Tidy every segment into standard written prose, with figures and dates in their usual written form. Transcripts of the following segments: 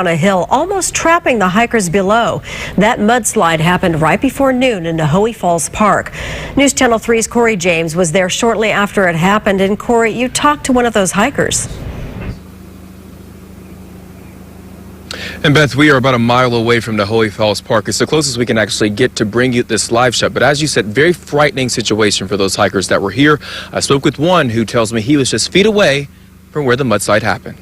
On a hill, almost trapping the hikers below. That mudslide happened right before noon in Nojoqui Falls Park. News Channel 3's Corey James was there shortly after it happened. And Corey, you talked to one of those hikers. And Beth, we are about a mile away from Nojoqui Falls Park. It's the closest we can actually get to bring you this live shot. But as you said, very frightening situation for those hikers that were here. I spoke with one who tells me he was just feet away from where the mudslide happened.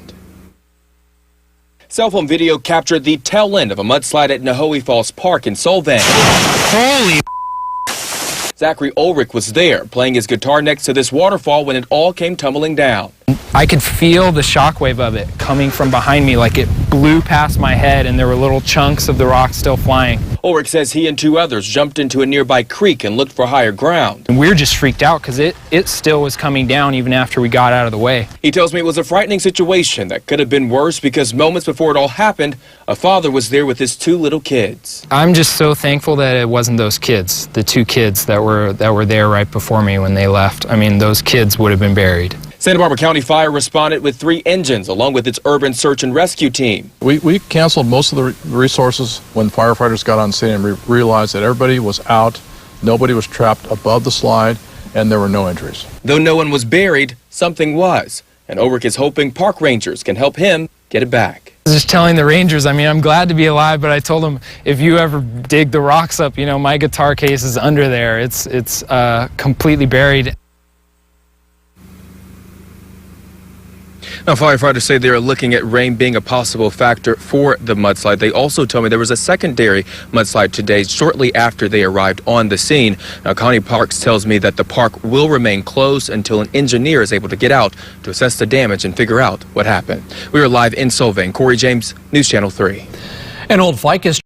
Cell phone video captured the tail end of a mudslide at Nojoqui Falls Park in Solvang. Holy Zachary Ulrich was there, playing his guitar next to this waterfall when it all came tumbling down. I could feel the shockwave of it coming from behind me, like it blew past my head and there were little chunks of the rock still flying. Ulrich says he and two others jumped into a nearby creek and looked for higher ground. And we were just freaked out because it still was coming down even after we got out of the way. He tells me it was a frightening situation that could have been worse because moments before it all happened, a father was there with his two little kids. I'm just so thankful that it wasn't those kids, the two kids that were there right before me when they left. I mean, those kids would have been buried. Santa Barbara County Fire responded with 3 engines along with its urban search and rescue team. We canceled most of the resources when firefighters got on scene and realized that everybody was out, nobody was trapped above the slide, and there were no injuries. Though no one was buried, something was, and Ulrich is hoping park rangers can help him get it back. I was just telling the rangers, I mean, I'm glad to be alive, but I told them, if you ever dig the rocks up, you know, my guitar case is under there. It's completely buried. Now, firefighters say they are looking at rain being a possible factor for the mudslide. They also told me there was a secondary mudslide today shortly after they arrived on the scene. Now, County Parks tells me that the park will remain closed until an engineer is able to get out to assess the damage and figure out what happened. We are live in Solvang. Corey James, News Channel 3. An old ficus